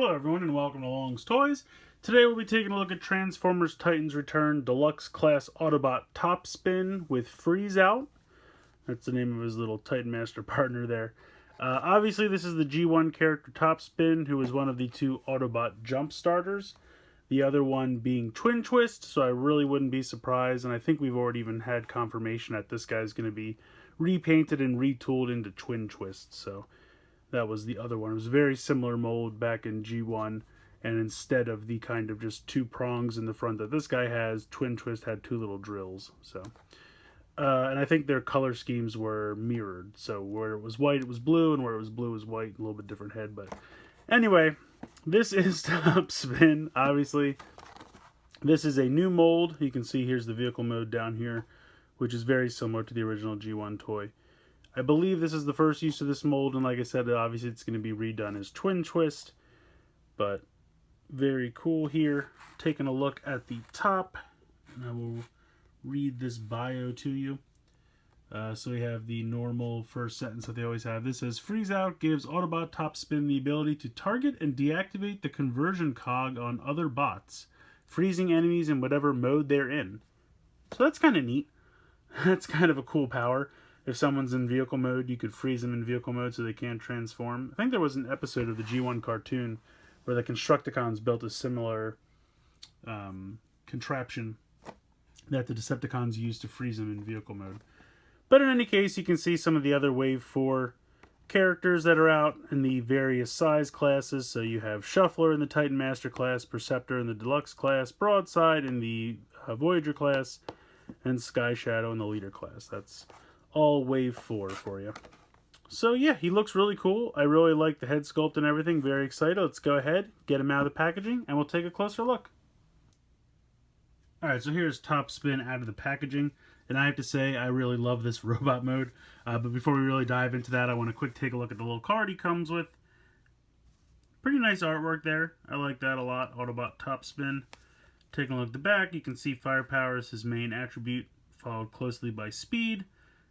Hello everyone and welcome to Long's Toys. Today we'll be taking a look at Transformers Titans Return Deluxe Class Autobot Topsin with Freeze Out. That's the name of his little Titan Master partner there. Obviously this is the G1 character Topsin, who is one of the two Autobot jump starters. The other one being Twin Twist, so I really wouldn't be surprised, and I think we've already even had confirmation that this guy's going to be repainted and retooled into Twin Twist, so that was the other one. It was a very similar mold back in G1, and instead of the kind of just two prongs in the front that this guy has, Twin Twist had two little drills. So, and I think their color schemes were mirrored. So where it was white, it was blue, and where it was blue, it was white. A little bit different head, but anyway, this is Topsin. Obviously, this is a new mold. You can see here's the vehicle mode down here, which is very similar to the original G1 toy. I believe this is the first use of this mold, and like I said, obviously it's going to be redone as Twin Twist, but very cool here. Taking a look at the top, and I will read this bio to you. So we have the normal first sentence that they always have. This says, Freeze Out gives Autobot Topsin the ability to target and deactivate the conversion cog on other bots, freezing enemies in whatever mode they're in. So that's kind of neat. That's kind of a cool power. If someone's in vehicle mode, you could freeze them in vehicle mode so they can't transform. I think there was an episode of the G1 cartoon where the Constructicons built a similar contraption that the Decepticons used to freeze them in vehicle mode. But in any case, you can see some of the other Wave 4 characters that are out in the various size classes. So you have Shuffler in the Titan Master class, Perceptor in the Deluxe class, Broadside in the Voyager class, and Sky Shadow in the Leader class. That's all Wave 4 for you. So yeah, he looks really cool. I really like the head sculpt and everything. Very excited. Let's go ahead, get him out of the packaging, and we'll take a closer look. Alright, so here's Topsin out of the packaging. And I have to say, I really love this robot mode. But before we really dive into that, I want to quick take a look at the little card he comes with. Pretty nice artwork there. I like that a lot. Autobot Topsin. Taking a look at the back, you can see firepower is his main attribute, followed closely by speed,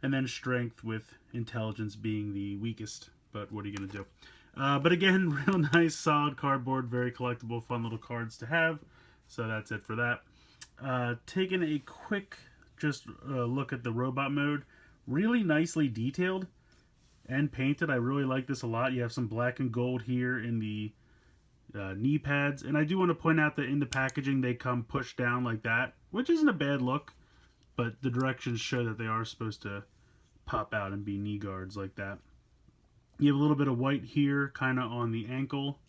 and then strength, with intelligence being the weakest. But what are you going to do? But again, real nice, solid cardboard, very collectible, fun little cards to have. So that's it for that. Taking a quick look at the robot mode. Really nicely detailed and painted. I really like this a lot. You have some black and gold here in the knee pads. And I do want to point out that in the packaging they come pushed down like that, which isn't a bad look. But the directions show that they are supposed to pop out and be knee guards like that. You have a little bit of white here, kind of on the ankle.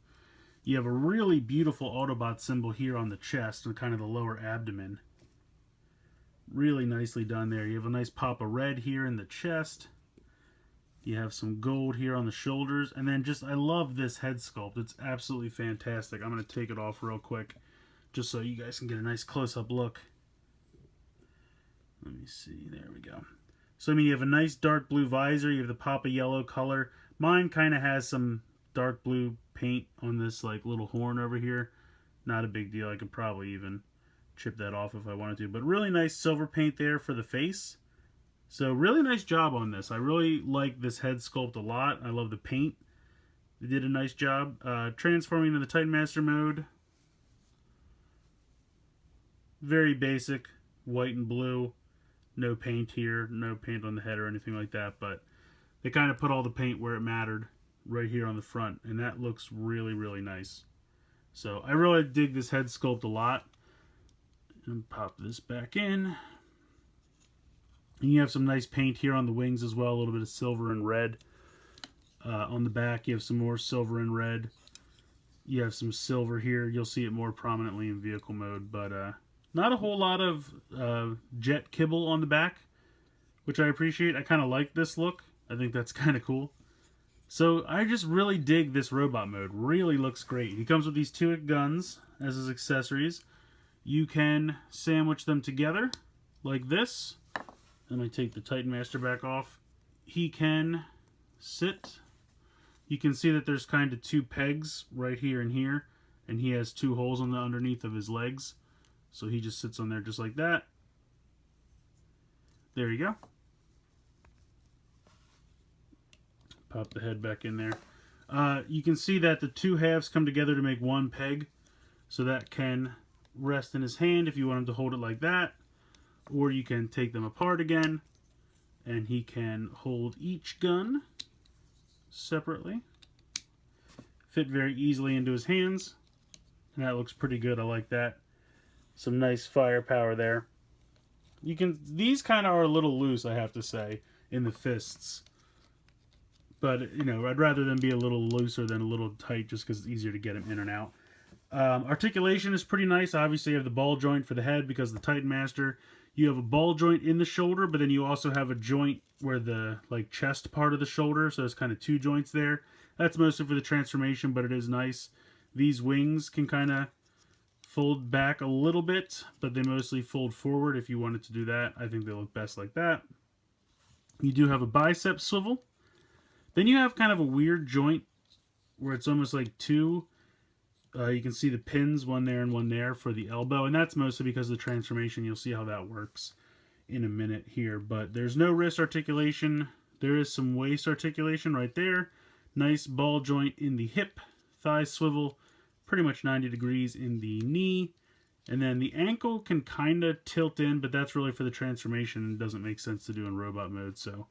You have a really beautiful Autobot symbol here on the chest and kind of the lower abdomen. Really nicely done there. You have a nice pop of red here in the chest. You have some gold here on the shoulders. And then I love this head sculpt. It's absolutely fantastic. I'm going to take it off real quick just so you guys can get a nice close-up look. Let me see. There we go. So, I mean, you have a nice dark blue visor. You have the pop of yellow color. Mine kind of has some dark blue paint on this, like, little horn over here. Not a big deal. I could probably even chip that off if I wanted to. But really nice silver paint there for the face. So, really nice job on this. I really like this head sculpt a lot. I love the paint. They did a nice job. Transforming into the Titan Master mode. Very basic. White and blue. No paint here, no paint on the head or anything like that, but they kind of put all the paint where it mattered right here on the front, and that looks really, really nice. So I really dig this head sculpt a lot. And pop this back in. And you have some nice paint here on the wings as well, a little bit of silver and red. On the back, you have some more silver and red. You have some silver here. You'll see it more prominently in vehicle mode, but not a whole lot of jet kibble on the back, which I appreciate. I kind of like this look. I think that's kind of cool. So I just really dig this robot mode. Really looks great. He comes with these 2 guns as his accessories. You can sandwich them together like this. Let me take the Titan Master back off. He can sit. You can see that there's kind of 2 pegs right here and here. And he has 2 holes on the underneath of his legs. So he just sits on there just like that. There you go. Pop the head back in there. You can see that the two halves come together to make one peg, so that can rest in his hand if you want him to hold it like that, or you can take them apart again and he can hold each gun separately. Fit very easily into his hands, and that looks pretty good. I like that. Some nice firepower there. These kind of are a little loose, I have to say, in the fists. But, you know, I'd rather them be a little looser than a little tight just because it's easier to get them in and out. Articulation is pretty nice. Obviously, you have the ball joint for the head because the Titan Master. You have a ball joint in the shoulder, but then you also have a joint where the chest part of the shoulder, so there's kind of two joints there. That's mostly for the transformation, but it is nice. These wings can kind of fold back a little bit, but they mostly fold forward if you wanted to do that. I think they look best like that. You do have a bicep swivel. Then you have kind of a weird joint where it's almost like two. You can see the pins, one there and one there for the elbow, and that's mostly because of the transformation. You'll see how that works in a minute here. But there's no wrist articulation. There is some waist articulation right there. Nice ball joint in the hip, thigh swivel, pretty much 90 degrees in the knee. And then the ankle can kind of tilt in, but that's really for the transformation. It doesn't make sense to do in robot mode, so...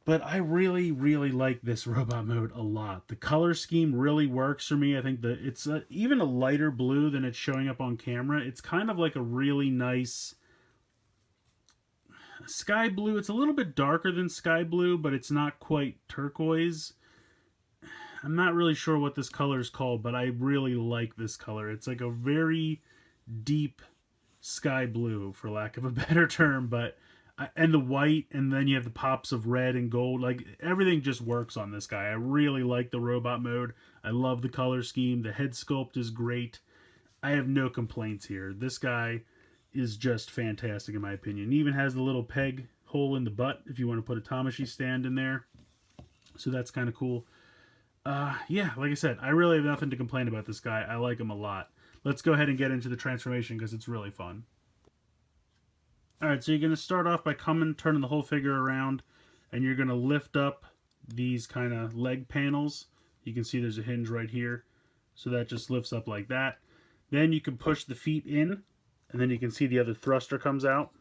But I really, really like this robot mode a lot. The color scheme really works for me. I think that it's even a lighter blue than it's showing up on camera. It's kind of like a really nice sky blue. It's a little bit darker than sky blue, but it's not quite turquoise. I'm not really sure what this color is called, but I really like this color. It's like a very deep sky blue, for lack of a better term, but... And the white, and then you have the pops of red and gold. Like, everything just works on this guy. I really like the robot mode. I love the color scheme. The head sculpt is great. I have no complaints here. This guy is just fantastic, in my opinion. He even has the little peg hole in the butt if you want to put a Tamashii stand in there. So that's kind of cool. Yeah, like I said, I really have nothing to complain about this guy. I like him a lot. Let's go ahead and get into the transformation because it's really fun. Alright, so you're going to start off by turning the whole figure around, and you're going to lift up these kind of leg panels. You can see there's a hinge right here, so that just lifts up like that. Then you can push the feet in, and then you can see the other thruster comes out.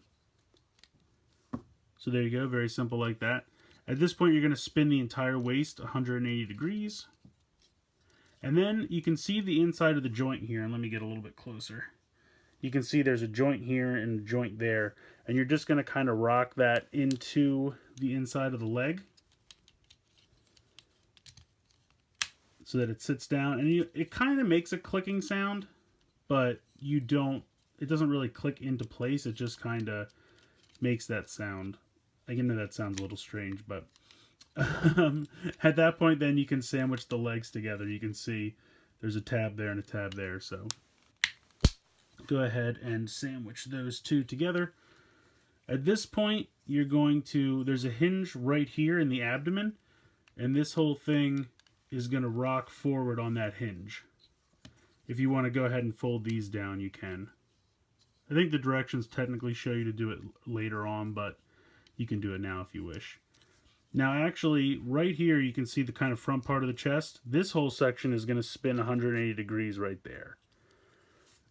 So there you go, very simple like that. At this point, you're going to spin the entire waist 180 degrees. And then you can see the inside of the joint here, and let me get a little bit closer. You can see there's a joint here and a joint there, and you're just going to kind of rock that into the inside of the leg so that it sits down, and it kind of makes a clicking sound, but it doesn't really click into place. It just kind of makes that sound. I know that sounds a little strange, but at that point then you can sandwich the legs together. You can see there's a tab there and a tab there, so go ahead and sandwich those two together. At this point, there's a hinge right here in the abdomen, and this whole thing is going to rock forward on that hinge. If you want to go ahead and fold these down, you can. I think the directions technically show you to do it later on, but you can do it now if you wish. Now, actually, right here, you can see the kind of front part of the chest. This whole section is going to spin 180 degrees right there.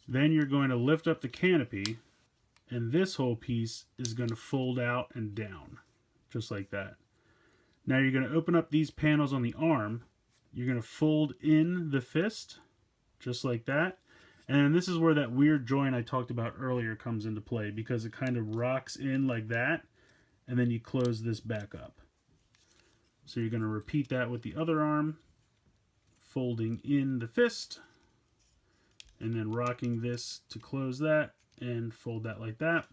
Then you're going to lift up the canopy, and this whole piece is going to fold out and down, just like that. Now you're going to open up these panels on the arm. You're going to fold in the fist, just like that. And this is where that weird joint I talked about earlier comes into play, because it kind of rocks in like that, and then you close this back up. So you're going to repeat that with the other arm, folding in the fist, and then rocking this to close that and fold that like that.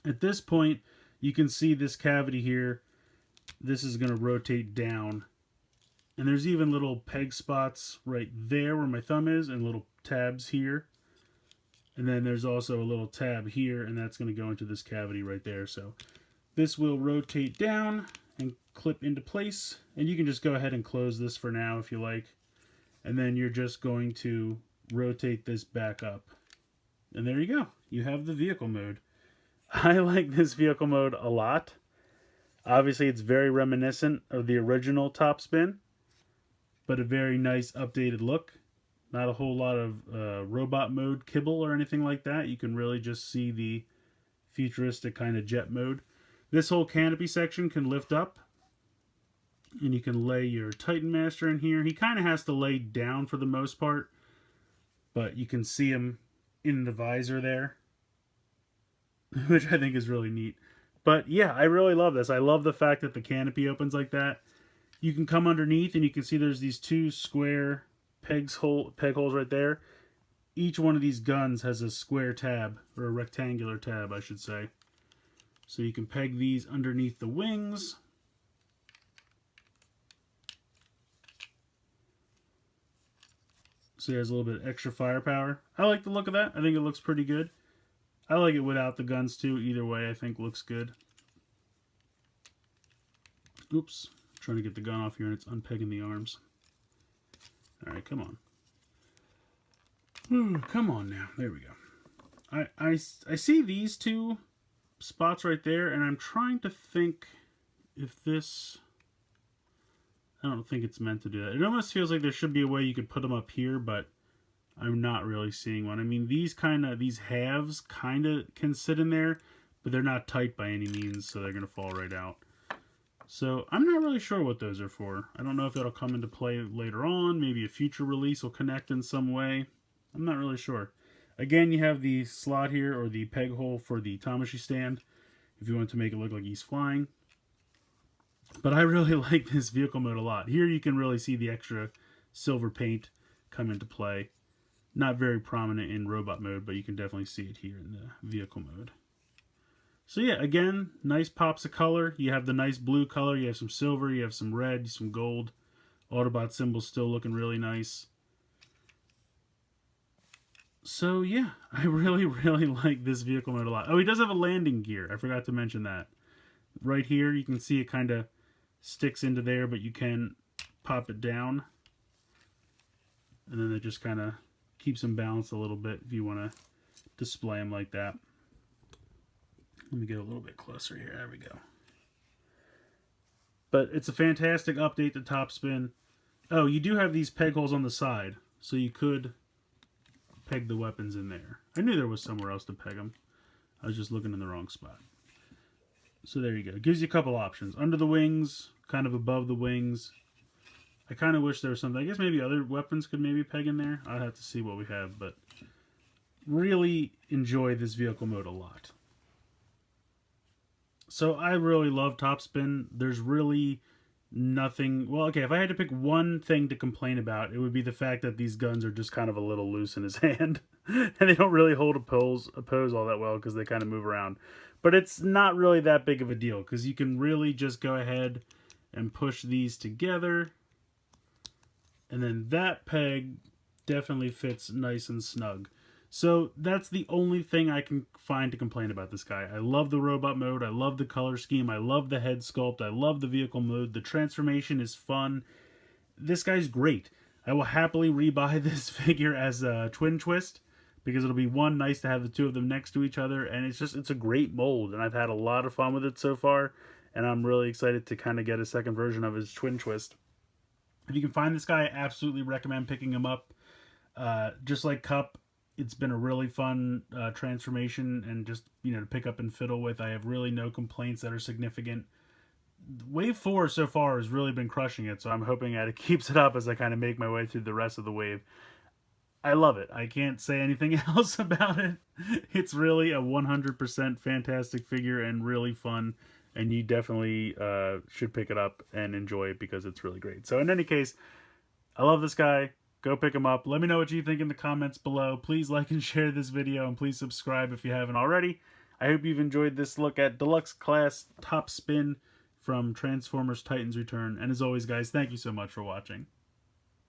At this point, you can see this cavity here. This is going to rotate down. And there's even little peg spots right there where my thumb is, and little tabs here. And then there's also a little tab here, and that's going to go into this cavity right there. So this will rotate down and clip into place. And you can just go ahead and close this for now if you like. And then you're just going to rotate this back up, and there you go. You have the vehicle mode. I like this vehicle mode a lot. Obviously, it's very reminiscent of the original Topsin, but a very nice updated look. Not a whole lot of robot mode kibble or anything like that. You can really just see the futuristic kind of jet mode. This whole canopy section can lift up, and you can lay your Titan Master in here. He kind of has to lay down for the most part, but you can see him in the visor there, which I think is really neat. But yeah, I really love this. I love the fact that the canopy opens like that. You can come underneath and you can see there's these two square peg holes right there. Each one of these guns has a square tab, or a rectangular tab, I should say. So you can peg these underneath the wings. So it has a little bit extra firepower. I like the look of that. I think it looks pretty good. I like it without the guns too. Either way, I think looks good. Oops. I'm trying to get the gun off here and it's unpegging the arms. Alright, come on. Come on now. There we go. I see these two spots right there, and I'm trying to think if this... I don't think it's meant to do that. It almost feels like there should be a way you could put them up here, but I'm not really seeing one. I mean, these halves kind of can sit in there, but they're not tight by any means, so they're going to fall right out. So I'm not really sure what those are for. I don't know if that'll come into play later on. Maybe a future release will connect in some way. I'm not really sure. Again, you have the slot here, or the peg hole for the Tamashii stand, if you want to make it look like he's flying. But I really like this vehicle mode a lot. Here you can really see the extra silver paint come into play. Not very prominent in robot mode, but you can definitely see it here in the vehicle mode. So yeah, again, nice pops of color. You have the nice blue color, you have some silver, you have some red, some gold. Autobot symbols still looking really nice. So yeah, I really like this vehicle mode a lot. Oh, he does have a landing gear. I forgot to mention that. Right here, you can see it kind of sticks into there, but you can pop it down. And then it just kind of keeps him balanced a little bit if you want to display him like that. Let me get a little bit closer here. There we go. But it's a fantastic update to Topsin. Oh, you do have these peg holes on the side, so you could peg the weapons in there. I knew there was somewhere else to peg them. I was just looking in the wrong spot. So there you go. It gives you a couple options. Under the wings, kind of above the wings. I kind of wish there was something. I guess maybe other weapons could maybe peg in there. I'd have to see what we have, but really enjoy this vehicle mode a lot. So I really love Topsin. There's really nothing... Well, okay, if I had to pick one thing to complain about, it would be the fact that these guns are just kind of a little loose in his hand. And they don't really hold a pose all that well because they kind of move around. But it's not really that big of a deal because you can really just go ahead and push these together. And then that peg definitely fits nice and snug. So that's the only thing I can find to complain about this guy. I love the robot mode. I love the color scheme. I love the head sculpt. I love the vehicle mode. The transformation is fun. This guy's great. I will happily rebuy this figure as a twin twist because it'll be one, nice to have the two of them next to each other. And it's a great mold. And I've had a lot of fun with it so far. And I'm really excited to kind of get a second version of his twin twist. If you can find this guy, I absolutely recommend picking him up. Just like Cup, it's been a really fun transformation and just, to pick up and fiddle with. I have really no complaints that are significant. Wave 4 so far has really been crushing it, so I'm hoping that it keeps it up as I kind of make my way through the rest of the wave. I love it. I can't say anything else about it. It's really a 100% fantastic figure and really fun, and you definitely should pick it up and enjoy it because it's really great. So in any case, I love this guy. Go pick him up. Let me know what you think in the comments below. Please like and share this video, and please subscribe if you haven't already. I hope you've enjoyed this look at Deluxe Class Topsin from Transformers Titans Return. And as always, guys, thank you so much for watching.